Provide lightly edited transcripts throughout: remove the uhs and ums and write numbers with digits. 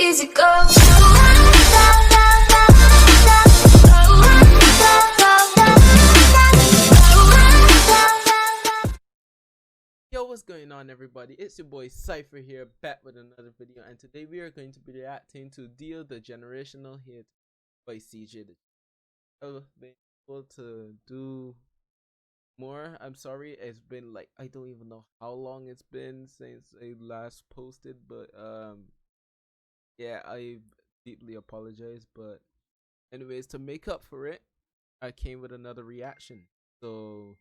easy go. Yo, what's going on, everybody? It's your boy Cypher here, back with another video, and today we are going to be reacting to Dio the Generational Hit by CJ. I've been able to do more. I'm sorry, it's been like, I don't even know how long it's been since I last posted, but yeah, I deeply apologize. But anyways, to make up for it, I came with another reaction. So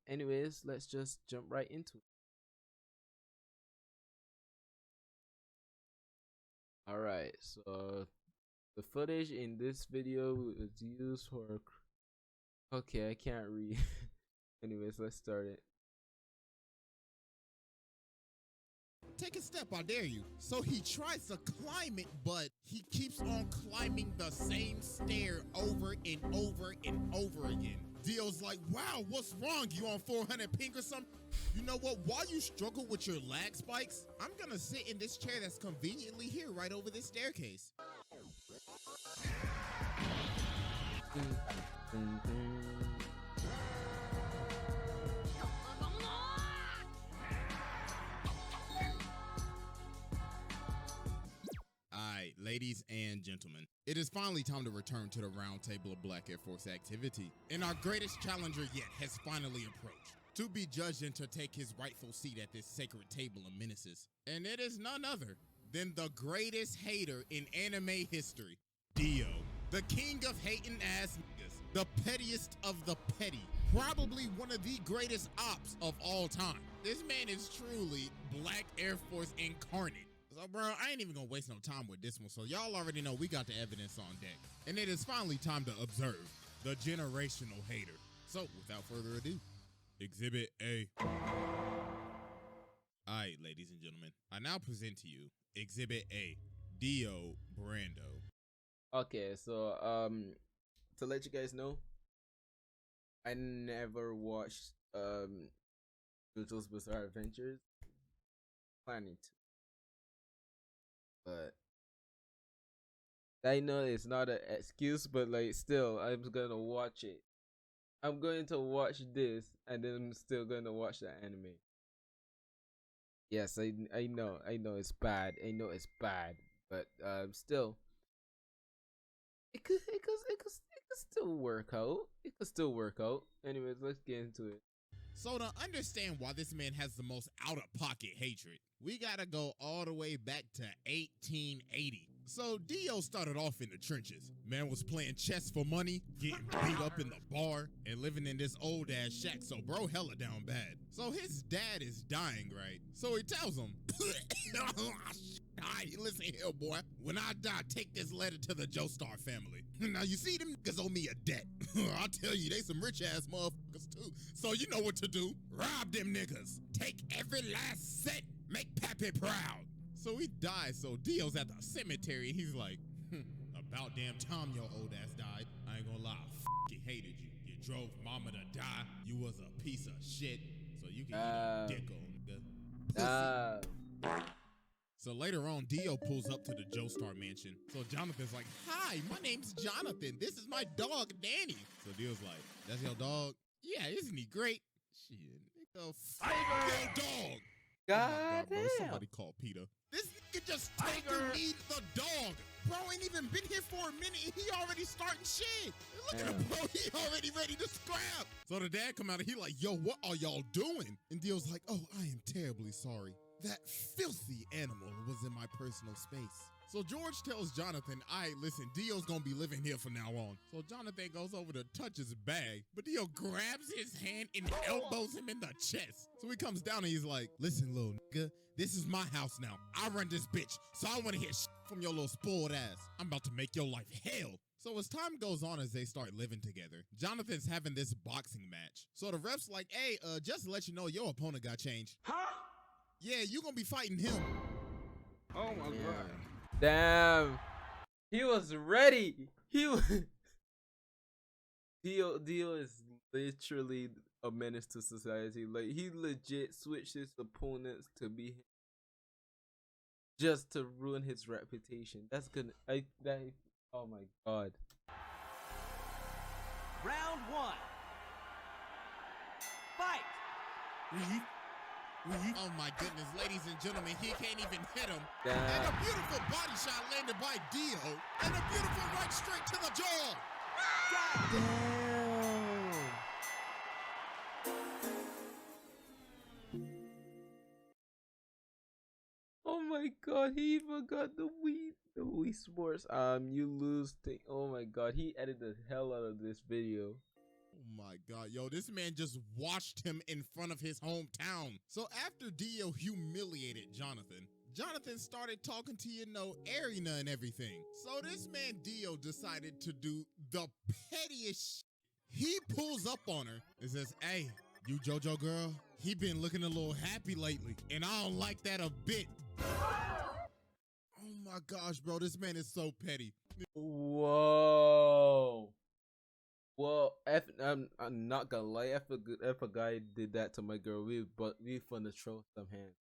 anyways, let's just jump right into it. All right, so the footage in this video is used for, okay, I can't read. Anyways, let's start it. Take a step, I dare you. So he tries to climb it, but he keeps on climbing the same stair over and over and over again. Dio's like, wow, what's wrong? You on 400 ping or something? You know what? While you struggle with your lag spikes, I'm gonna sit in this chair that's conveniently here right over this staircase. Alright, ladies and gentlemen, it is finally time to return to the round table of Black Air Force activity. And our greatest challenger yet has finally approached, to be judged and to take his rightful seat at this sacred table of menaces. And it is none other than the greatest hater in anime history, Dio. The king of hating ass niggas, the pettiest of the petty, probably one of the greatest ops of all time. This man is truly Black Air Force incarnate. So, bro, I ain't even gonna waste no time with this one, so y'all already know we got the evidence on deck. And it is finally time to observe the generational hater. So, without further ado, Exhibit A. Alright, ladies and gentlemen, I now present to you Exhibit A, Dio Brando. Okay, so to let you guys know, I never watched JoJo's Bizarre Adventures. Planning to, but I know it's not an excuse, but like still, I'm gonna watch it. I'm going to watch this, and then I'm still gonna watch the anime. Yes, I know it's bad. I know it's bad, but still, it could still work out. It could still work out. Anyways, let's get into it. So to understand why this man has the most out-of-pocket hatred, we gotta go all the way back to 1880. So Dio started off in the trenches. Man was playing chess for money, getting beat up in the bar, and living in this old ass shack, so bro hella down bad. So his dad is dying, right? So he tells him, alright, listen here, boy. When I die, take this letter to the Joestar family. Now you see, them niggas owe me a debt. I'll tell you, they some rich ass motherfuckers too. So you know what to do. Rob them niggas. Take every last cent. Make Pappy proud. So he dies, so Dio's at the cemetery, and he's like, about damn time your old ass died. I ain't gonna lie, I hated you. You drove mama to die. You was a piece of shit. So you can eat a dick, old nigga. So later on, Dio pulls up to the Joestar mansion. So Jonathan's like, hi, my name's Jonathan. This is my dog, Danny. So Dio's like, that's your dog? Yeah, isn't he great? Shit, nigga, fuck your dog. God bro, damn. somebody call Peter. This nigga just taking me the dog. Bro ain't even been here for a minute and he already starting shit. Look at him, bro. He already ready to scrap. So the dad come out and he like, yo, what are y'all doing? And Dio's like, oh, I am terribly sorry. That filthy animal was in my personal space. So George tells Jonathan, all right, listen, Dio's gonna be living here from now on. So Jonathan goes over to touch his bag, but Dio grabs his hand and elbows him in the chest. So he comes down and he's like, listen, little nigga, this is my house now. I run this bitch, so I wanna hear shit from your little spoiled ass. I'm about to make your life hell. So as time goes on, as they start living together, Jonathan's having this boxing match. So the ref's like, hey, just to let you know, your opponent got changed. Huh? Yeah, you gonna be fighting him. Oh my god. Damn, he was ready. He was Dio is literally a menace to society. Like, he legit switched his opponents to be him. just to ruin his reputation. That's gonna oh my god. Round one. Fight. Oh my goodness, ladies and gentlemen, he can't even hit him. Damn. And a beautiful body shot landed by Dio. And a beautiful right straight to the jaw. Damn. Oh my god, he even got the Wii Sports. You lose thing. Oh my god, he edited the hell out of this video. Oh my god, yo, this man just watched him in front of his hometown. So after Dio humiliated Jonathan started talking to, Arena and everything. So this man Dio decided to do the pettiest shit. He pulls up on her and says, "Hey, you JoJo girl, he been looking a little happy lately, and I don't like that a bit." Oh my gosh, bro, this man is so petty. Whoa. Well, I'm not gonna lie. If a guy did that to my girl, we finna throw some hands.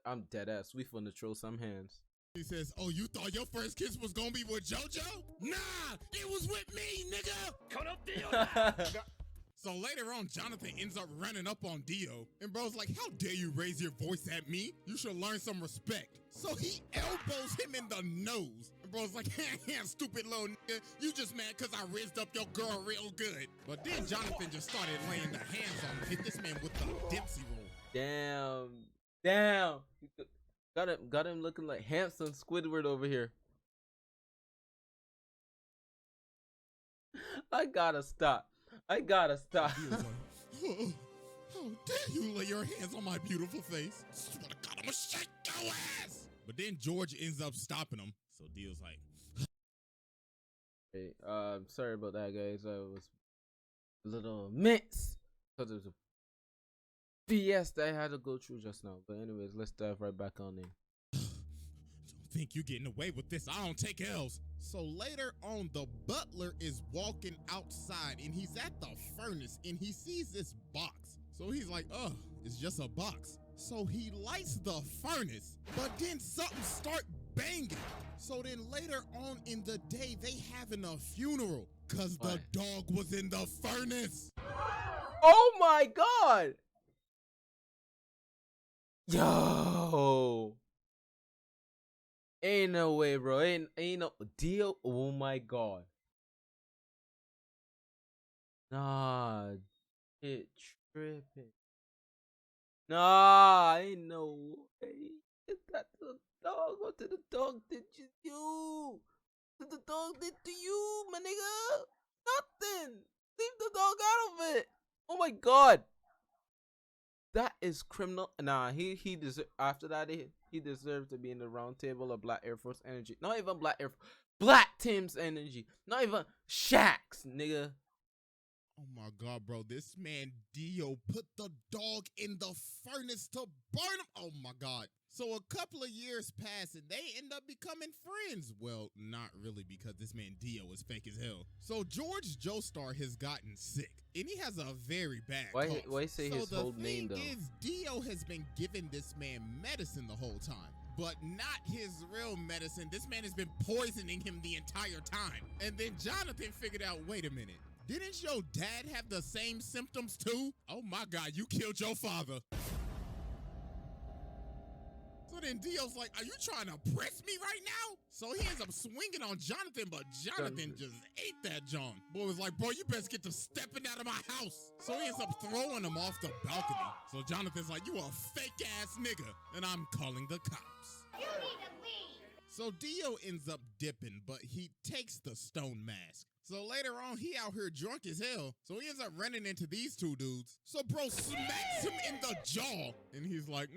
I'm dead ass. We finna throw some hands. He says, "Oh, you thought your first kiss was gonna be with JoJo? Nah, it was with me, nigga." So later on, Jonathan ends up running up on Dio, and bro's like, "How dare you raise your voice at me? You should learn some respect." So he elbows him in the nose. And bro's like, "Stupid little nigga, you just mad because I raised up your girl real good." But then Jonathan just started laying the hands on him, hit this man with the Dempsey roll. Damn. Got him looking like handsome Squidward over here. I gotta stop. He was like, how dare you lay your hands on my beautiful face? Swear to God, I'm gonna shake your ass. But then George ends up stopping him. So Dio's like, Hey, sorry about that, guys. I was a little mixed because there's a BS that I had to go through just now. But anyways, let's dive right back on in. "Don't think you're getting away with this. I don't take L's." So later on, the butler is walking outside and he's at the furnace and he sees this box. So he's like, "Oh, it's just a box." So he lights the furnace, but then something start banging. So then later on in the day, they having a funeral because the dog was in the furnace. Oh my god! Yo! Ain't no way, bro. Ain't no deal. Oh my god. Nah, it tripping. Nah, ain't no way. Is that the dog? What did the dog did you do? What did the dog did to you, my nigga? Nothing. Leave the dog out of it. Oh my god. That is criminal. Nah, he deserve after that he deserves to be in the round table of Black Air Force Energy. Not even Black Tim's Energy. Not even Shaq's, nigga. Oh my god, bro. This man Dio put the dog in the furnace to burn him. Oh my god. So a couple of years pass and they end up becoming friends. Well, not really, because this man Dio is fake as hell. So George Joestar has gotten sick and he has a very bad cough. Why say his whole name though? So the thing is, Dio has been giving this man medicine the whole time, but not his real medicine. This man has been poisoning him the entire time. And then Jonathan figured out, wait a minute, didn't your dad have the same symptoms too? Oh my god, you killed your father. So then Dio's like, are you trying to press me right now? So he ends up swinging on Jonathan, but Jonathan just ate that John. Boy was like, bro, you best get to stepping out of my house. So he ends up throwing him off the balcony. So Jonathan's like, you a fake ass nigga, and I'm calling the cops. You need to leave. So Dio ends up dipping, but he takes the stone mask. So later on, he out here drunk as hell. So he ends up running into these two dudes. So bro smacks him in the jaw. And he's like,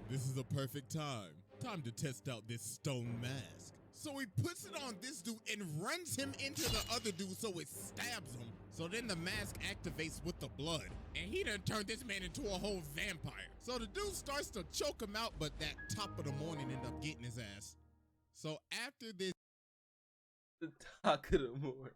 this is the perfect time. Time to test out this stone mask. So he puts it on this dude and runs him into the other dude so it stabs him. So then the mask activates with the blood. And he done turned this man into a whole vampire. So the dude starts to choke him out, but that top of the morning end up getting his ass. So after this, The talk of the more.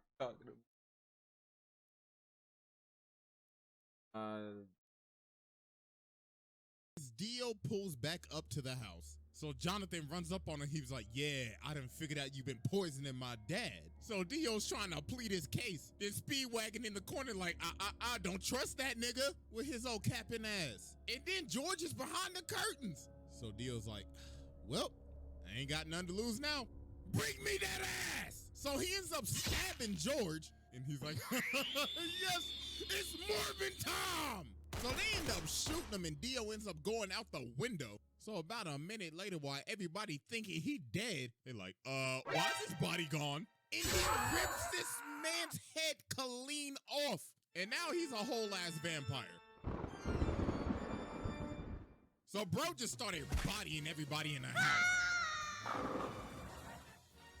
Dio pulls back up to the house. So Jonathan runs up on him. He was like, yeah, I done figured out you've been poisoning my dad. So Dio's trying to plead his case. Then Speedwagon in the corner like, I don't trust that nigga with his old capping ass. And then George is behind the curtains. So Dio's like, well, I ain't got nothing to lose now. Bring me that ass. So he ends up stabbing George. And he's like, yes, it's Morbin Tom. So they end up shooting him and Dio ends up going out the window. So about a minute later, while everybody thinking he dead, they're like, why is his body gone? And he rips this man's head clean off. And now he's a whole ass vampire. So bro just started bodying everybody in the house.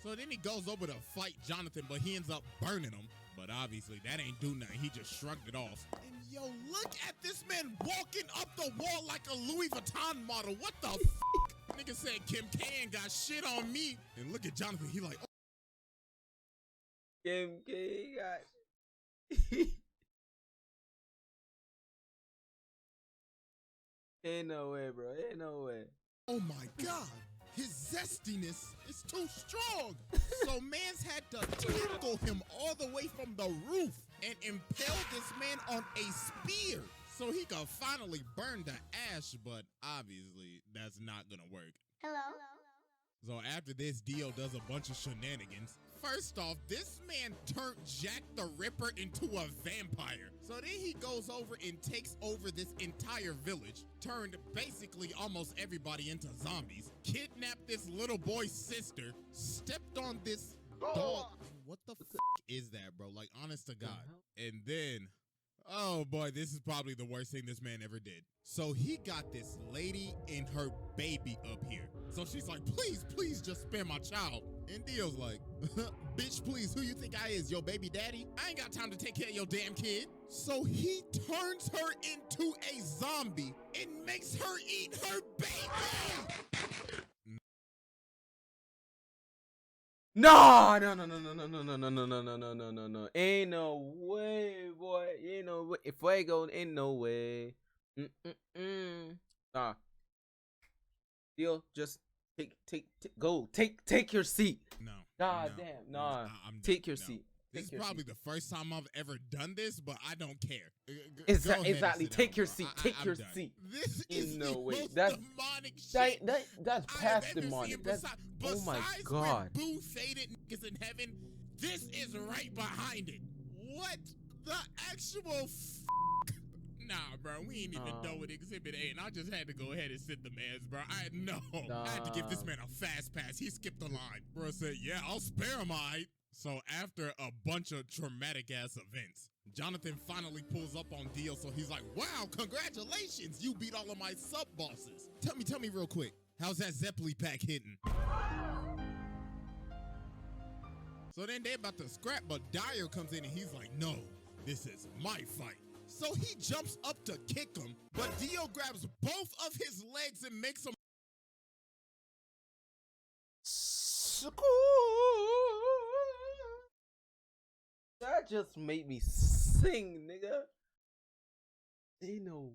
So then he goes over to fight Jonathan, but he ends up burning him. But obviously that ain't do nothing. He just shrugged it off. And yo, look at this man walking up the wall like a Louis Vuitton model. What the f? Nigga said Kim K ain't got shit on me. And look at Jonathan. He like, oh. Kim K got. Ain't no way, bro. Ain't no way. Oh my God. His zestiness is too strong. So mans had to tackle him all the way from the roof and impale this man on a spear so he could finally burn the ash, but obviously that's not gonna work. Hello. So after this, Dio does a bunch of shenanigans. First off, this man turned Jack the Ripper into a vampire. So then he goes over and takes over this entire village, turned basically almost everybody into zombies, kidnapped this little boy's sister, stepped on this dog. What the f is that, bro? Like, honest to God. And then, oh boy, this is probably the worst thing this man ever did. So he got this lady and her baby up here. So she's like, please, please just spare my child. And Dio's like, bitch, please, who you think I is, your baby daddy? I ain't got time to take care of your damn kid. So he turns her into a zombie and makes her eat her baby. No. Ain't no way, boy. Ain't no way. If I go, ain't no way. Nah. Dio, just take your seat. No. God damn. Nah. Take your seat. This is probably the first time I've ever done this, but I don't care. Exactly. Take your seat. Take your seat. This is no way. most That's demonic shit. That's past demonic. That's, oh my God. Boo faded niggas in heaven. This is right behind it. What the actual f? Nah, bro, we ain't even done with Exhibit A, and I just had to go ahead and sit the mans, bro. I had to give this man a fast pass. He skipped the line. Bro said, yeah, I'll spare him, alright. So after a bunch of traumatic ass events, Jonathan finally pulls up on Dio. So he's like, wow, congratulations. You beat all of my sub bosses. Tell me real quick. How's that Zeppeli pack hitting? So then they about to scrap, but Dyer comes in and he's like, no, this is my fight. So he jumps up to kick him, but Dio grabs both of his legs and makes him. That just made me sing, nigga. They know.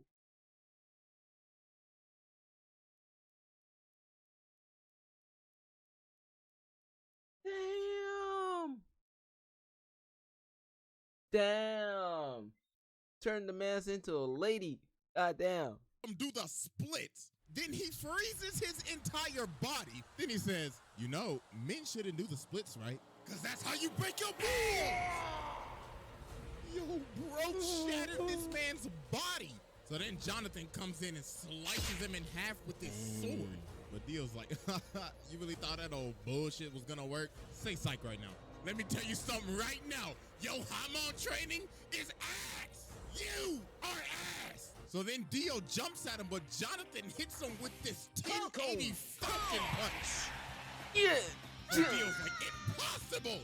Damn. Turn the man into a lady. God damn. Do the splits. Then he freezes his entire body. Then he says, you know, men shouldn't do the splits, right? Because that's how you break your balls. Yo, bro shattered this man's body. So then Jonathan comes in and slices him in half with his sword. But Dio's like, you really thought that old bullshit was gonna work? Say psych right now. Let me tell you something right now. Yo, hormone training is ass. You are ass. So then Dio jumps at him, but Jonathan hits him with this 1080 fucking punch. Yeah. And Dio's like, impossible.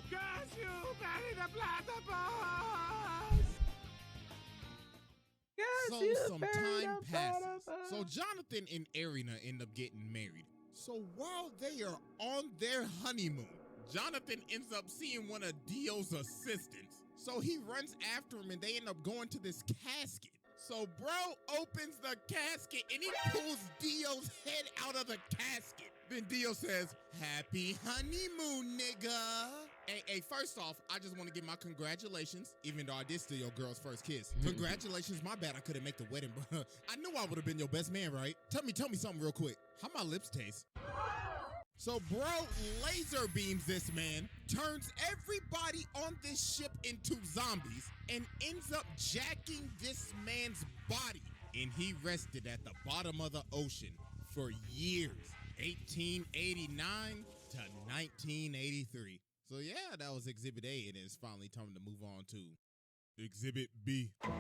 So some time passes. So Jonathan and Arena end up getting married. So while they are on their honeymoon, Jonathan ends up seeing one of Dio's assistants. So he runs after him and they end up going to this casket. So bro opens the casket and he pulls Dio's head out of the casket. Then Dio says, happy honeymoon, nigga. Hey, first off, I just want to give my congratulations, even though I did steal your girl's first kiss. Congratulations, my bad I couldn't make the wedding, but I knew I would have been your best man, right? Tell me something real quick. How my lips taste? So bro laser beams this man, turns everybody on this ship into zombies, and ends up jacking this man's body. And he rested at the bottom of the ocean for years, 1889 to 1983. So yeah, that was Exhibit A, and it's finally time to move on to Exhibit B. All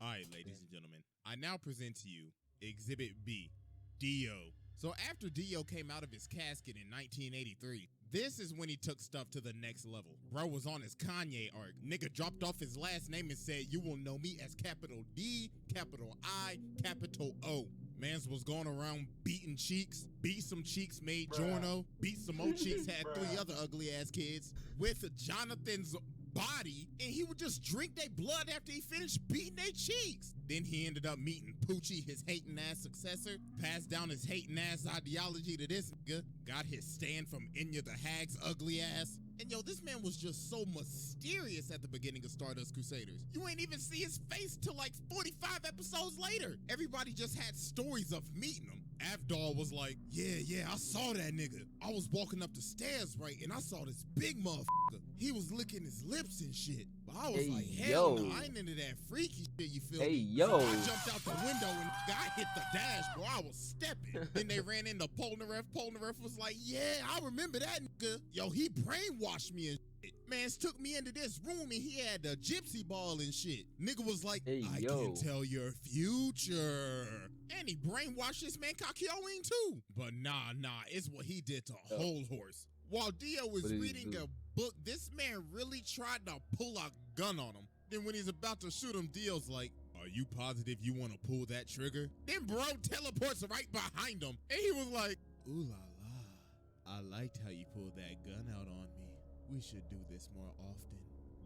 right, ladies and gentlemen, I now present to you Exhibit B, Dio. So after Dio came out of his casket in 1983, this is when he took stuff to the next level. Bro was on his Kanye arc. Nigga dropped off his last name and said, you will know me as capital D, capital I, capital O. Mans was going around beating cheeks, beat some cheeks, made Jorno, beat some more cheeks, had 3 other ugly ass kids with Jonathan's body, and he would just drink their blood after he finished beating their cheeks. Then he ended up meeting Poochie, his hating ass successor, passed down his hating ass ideology to this nigga, got his stand from Enya the Hag's ugly ass. And yo, this man was just so mysterious at the beginning of Stardust Crusaders. You ain't even see his face till like 45 episodes later. Everybody just had stories of meeting him. Avdol was like, yeah, I saw that nigga. I was walking up the stairs, right, and I saw this big motherfucker. He was licking his lips and shit. But I was like, hell no, I ain't into that freaky shit, you feel me? So I jumped out the window and I hit the dash, bro. I was stepping. Then they ran into Polnareff. Polnareff was like, yeah, I remember that nigga. Yo, he brainwashed me and shit. Mans took me into this room and he had the gypsy ball and shit. Nigga was like, I can tell your future. And he brainwashed this man Kakyoin too. But nah, it's what he did to Whole Horse. While Dio was reading a book, this man really tried to pull a gun on him. Then when he's about to shoot him, Dio's like, are you positive you want to pull that trigger? Then bro teleports right behind him. And he was like, ooh la la, I liked how you pulled that gun out on me. We should do this more often.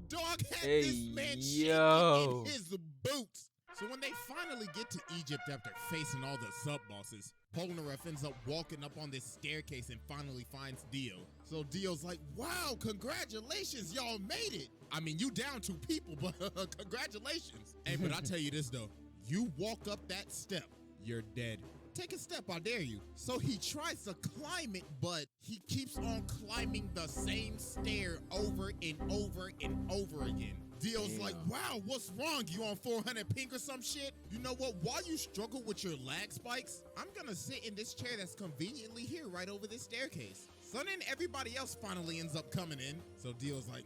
Dog had this man shaking in his boots. So when they finally get to Egypt after facing all the sub-bosses, Polnareff ends up walking up on this staircase and finally finds Dio. So Dio's like, wow, congratulations, y'all made it. I mean, you down 2 people, but congratulations. Hey, but I tell you this though, you walk up that step, you're dead. Take a step, I dare you. So he tries to climb it, but he keeps on climbing the same stair over and over and over again. Dio's like, wow, what's wrong? You on 400 ping or some shit? You know what? While you struggle with your lag spikes, I'm gonna sit in this chair that's conveniently here right over this staircase. So then everybody else finally ends up coming in. So Dio's like,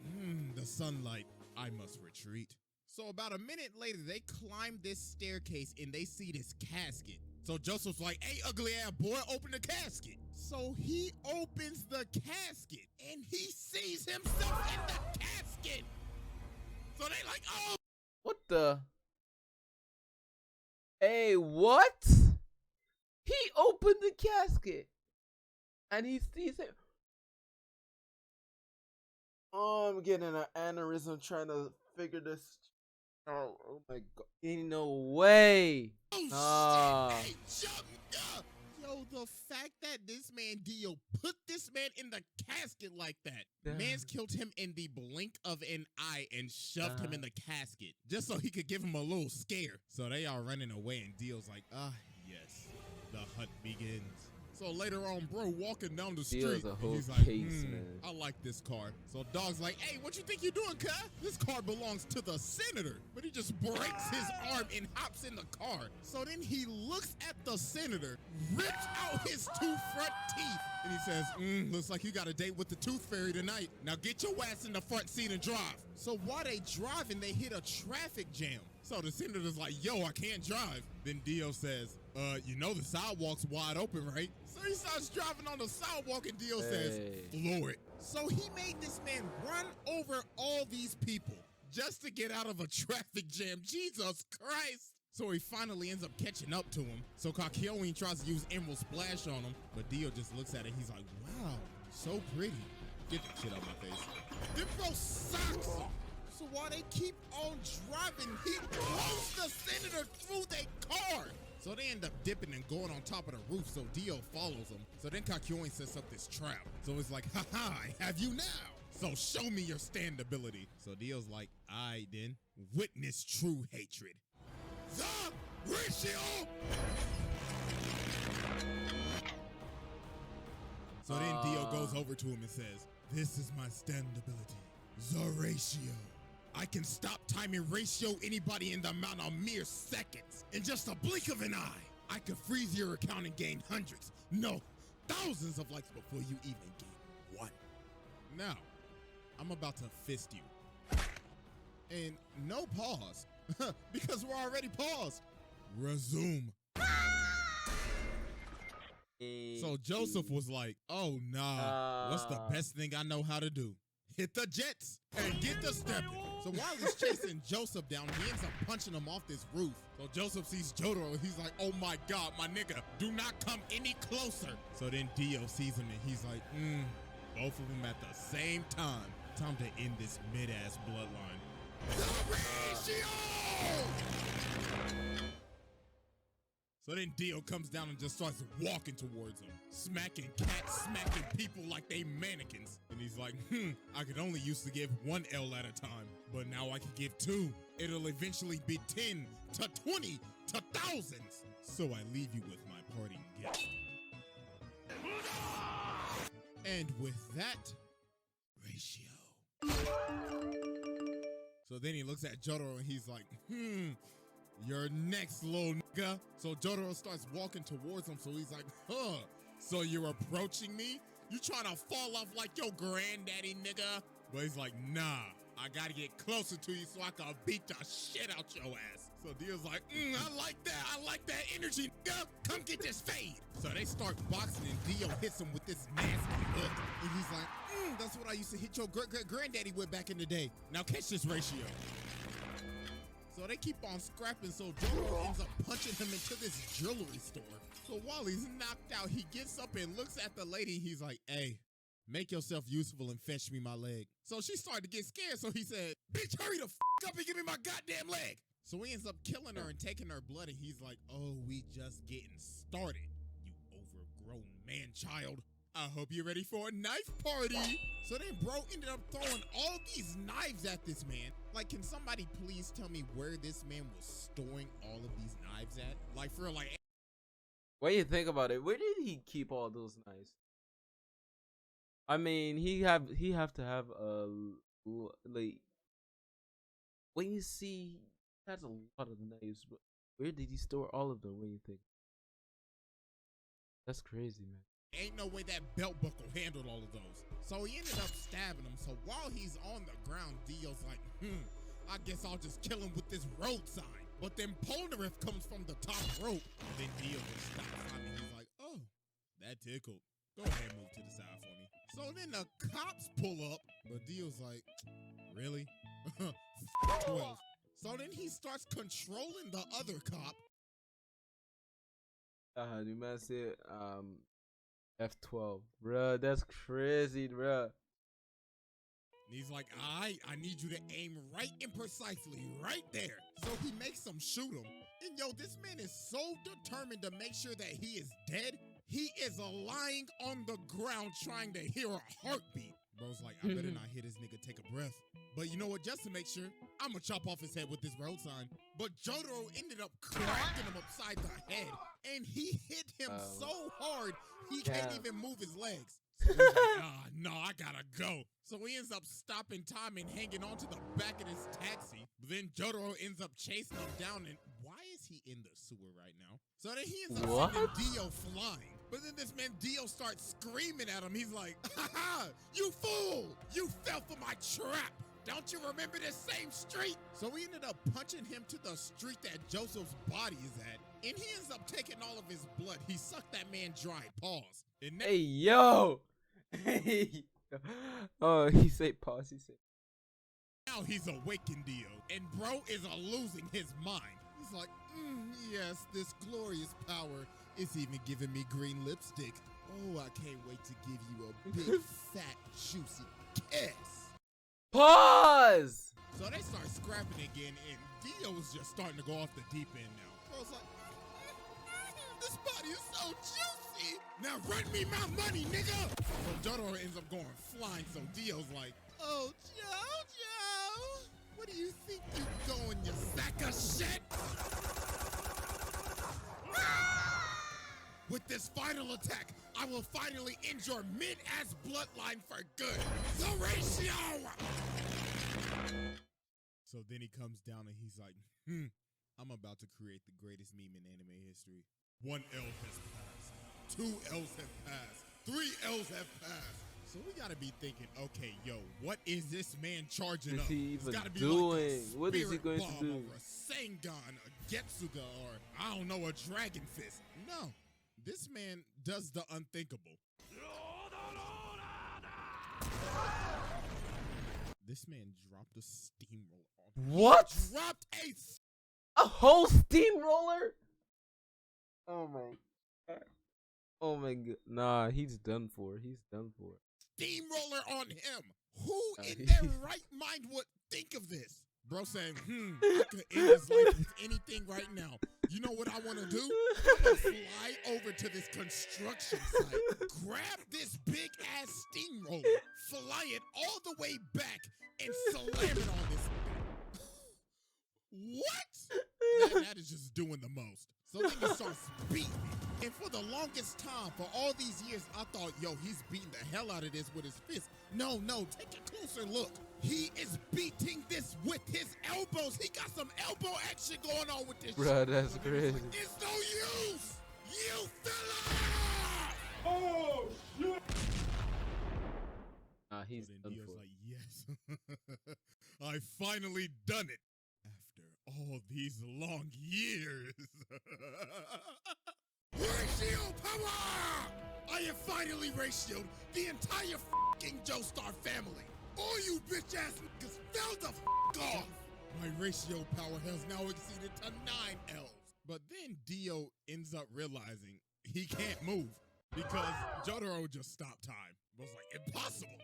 the sunlight, I must retreat. So about a minute later, they climb this staircase and they see this casket. So Joseph's like, hey, ugly ass boy, open the casket. So he opens the casket and he sees himself in the casket. So they like, oh. What the? Hey, what? He opened the casket and he sees him. Oh, I'm getting an aneurysm trying to figure this out. Oh my god. Ain't no way. Oh, shit. Hey, jump up. Yo, the fact that this man Dio put this man in the casket like that. Man's killed him in the blink of an eye and shoved him in the casket just so he could give him a little scare. So they are running away and Dio's like, yes, the hunt begins. So later on, bro, walking down the street, he's like, I like this car. So Dog's like, hey, what you think you're doing, cuz? This car belongs to the senator. But he just breaks his arm and hops in the car. So then he looks at the senator, rips out his 2 front teeth, and he says, looks like you got a date with the tooth fairy tonight. Now get your ass in the front seat and drive. So while they driving, they hit a traffic jam. So the senator's like, yo, I can't drive. Then Dio says, you know the sidewalk's wide open, right? So he starts driving on the sidewalk and Dio says, floor it. So he made this man run over all these people just to get out of a traffic jam. Jesus Christ. So he finally ends up catching up to him. So Kakyoin tries to use Emerald Splash on him, but Dio just looks at it. He's like, wow, so pretty. Get that shit out of my face. Then bro socks him. So while they keep on driving, he blows the senator through their car. So they end up dipping and going on top of the roof, so Dio follows them. So then Kakyoin sets up this trap. So it's like, haha, I have you now. So show me your stand ability. So Dio's like, alright then, witness true hatred. The ratio! So then Dio goes over to him and says, this is my stand ability, the ratio. I can stop time and ratio anybody in the amount of mere seconds. In just a blink of an eye, I could freeze your account and gain hundreds, no, thousands of likes before you even gain one. Now, I'm about to fist you. And no pause, because we're already paused. Resume. So Joseph was like, oh nah, what's the best thing I know how to do? Hit the jets and get the stepping. So while he's chasing Joseph down, he ends up punching him off this roof. So Joseph sees Jotaro and he's like, oh my God, my nigga, do not come any closer. So then Dio sees him and he's like, both of them at the same time. Time to end this mid-ass bloodline. The ratio! So then Dio comes down and just starts walking towards him, smacking cats, smacking people like they mannequins. And he's like, I could only used to give one L at a time, but now I can give two. It'll eventually be 10 to 20 to thousands. So I leave you with my parting gift. And with that, ratio. So then he looks at Jotaro and he's like, you're next, little nigga. So Jotaro starts walking towards him. So he's like, so you're approaching me? You trying to fall off like your granddaddy, nigga? But he's like, nah, I gotta get closer to you so I can beat the shit out your ass. So Dio's like, I like that energy, nigga. Come get this fade. So they start boxing and Dio hits him with this nasty hook. And he's like, that's what I used to hit your granddaddy with back in the day. Now catch this ratio. So they keep on scrapping, so Jotaro ends up punching him into this jewelry store. So while he's knocked out, he gets up and looks at the lady. He's like, hey, make yourself useful and fetch me my leg. So she started to get scared, so he said, bitch, hurry the f up and give me my goddamn leg. So he ends up killing her and taking her blood, and he's like, oh, we just getting started, you overgrown man-child. I hope you're ready for a knife party. So then bro ended up throwing all these knives at this man. Like, can somebody please tell me where this man was storing all of these knives at? Like, for like... When you think about it, where did he keep all those knives? I mean, he have to have a, like, when you see, he has a lot of knives, but where did he store all of them when you think? That's crazy, man. Ain't no way that belt buckle handled all of those. So he ended up stabbing him. So while he's on the ground, Dio's like, I guess I'll just kill him with this road sign. But then Polnareff comes from the top rope. And then Dio just stops him and he's like, oh, that tickled. Go ahead and move to the side for me. So then the cops pull up, but Dio's like, really? 12. So then he starts controlling the other cop. You man said, F12, bruh, that's crazy, bruh. He's like, I need you to aim right and precisely right there. So he makes him shoot him. And yo, this man is so determined to make sure that he is dead. He is lying on the ground trying to hear a heartbeat. Bro's like, I better not hear this nigga take a breath. But you know what, just to make sure, I'm gonna chop off his head with this road sign. But Jotaro ended up cracking him upside the head. And he hit him so hard, he can't even move his legs. So he's like, no, I gotta go. So he ends up stopping time and hanging onto the back of his taxi. But then Jotaro ends up chasing him down. And why is he in the sewer right now? So then he ends up sending Dio flying. But then this man Dio starts screaming at him. He's like, ha ha, you fool! You fell for my trap! Don't you remember this same street? So we ended up punching him to the street that Joseph's body is at. And he ends up taking all of his blood. He sucked that man dry. Pause. And hey, yo! Hey. Oh, he said pause. He said. Now he's awakened Dio. And bro is losing his mind. He's like, yes, this glorious power is even giving me green lipstick. Oh, I can't wait to give you a big, fat, juicy kiss. Pause! So they start scrapping again, and Dio was just starting to go off the deep end now. I was like, everybody's so juicy. Now run me my money, nigga. So Jotaro ends up going flying. So Dio's like, oh, Jojo, what do you think you're going, you sack of shit? With this final attack, I will finally end your mid-ass bloodline for good. The ratio! So then he comes down and he's like, I'm about to create the greatest meme in anime history. 1 L has passed. 2 L's have passed. 3 L's have passed. So we gotta be thinking, okay, yo, what is this man charging up? What is he even gotta be doing? like What is he going to do? Or a Sengon, a Getsuga, or I don't know, a Dragon Fist. No, this man does the unthinkable. This man dropped a steamroller on him. What? He dropped A whole steamroller? Oh my god. Oh my god. Nah, he's done for. He's done for. steamroller on him. Who in he- their right mind would think of this? Bro saying, I could end his life with anything right now. You know what I want to do? I'm going to fly over to this construction site, grab this big-ass steamroller, fly it all the way back, and slam it on this thing. What? That is just doing the most. So then he starts beating me. And for the longest time, for all these years, I thought, yo, he's beating the hell out of this with his fist. No, take a closer look. He is beating this with his elbows. He got some elbow action going on with this Bruh, shit. that's But then crazy. he's like, it's no use. You fell off. Oh, shit. Nah, he's So then done Dio's for. like, yes, I finally done it after all these long years. Ratio power! I have finally ratioed the entire fucking Joestar family. All you bitch ass niggas fell the off. My ratio power has now exceeded to 9 L's. But then Dio ends up realizing he can't move because Jotaro just stopped time. Was like, impossible.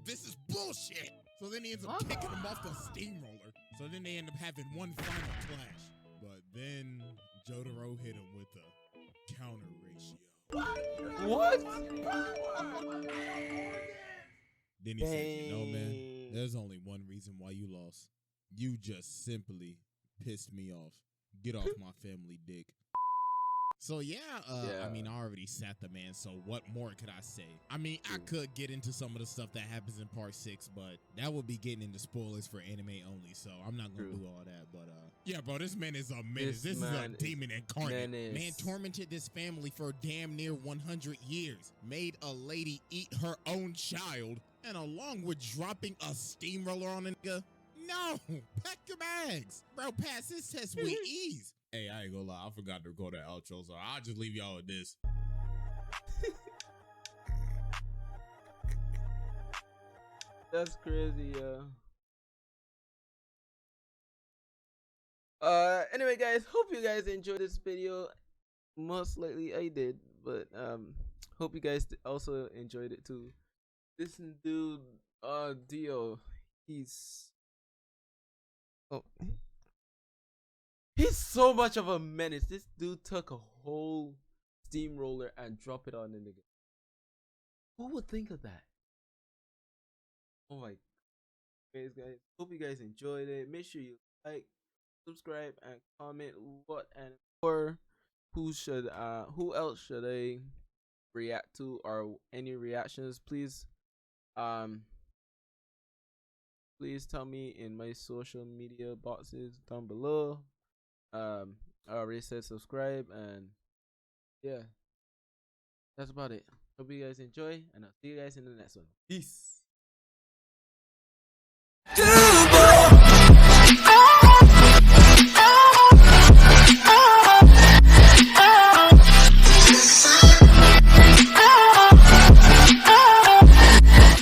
This is bullshit. So then he ends up kicking him off the steamroller. So then they end up having one final clash. But then Jotaro hit him with a counter ratio. What? Then he said, you know, man, there's only one reason why you lost. You just simply pissed me off. Get off my family dick. So yeah, I mean, I already sat the man, so what more could I say? I mean, I could get into some of the stuff that happens in part 6, but that would be getting into spoilers for anime only, so I'm not gonna do all that. But yeah, bro, this man is a menace. This is a demon incarnate. Man tormented this family for damn near 100 years, made a lady eat her own child, and along with dropping a steamroller on a nigga, no, pack your bags. Bro, pass this test with ease. Hey, I ain't gonna lie, I forgot to record that outro, so I'll just leave y'all with this. That's crazy, anyway, guys, hope you guys enjoyed this video. Most likely I did, but hope you guys also enjoyed it too. This dude, Dio, he's so much of a menace. This dude took a whole steamroller and dropped it on the nigga. Who would think of that? Oh my guys, hope you guys enjoyed it. Make sure you like, subscribe, and comment what and or who else should I react to, or any reactions. Please tell me in my social media boxes down below. I already said subscribe, and yeah, that's about it. Hope you guys enjoy, and I'll see you guys in the next one. Peace.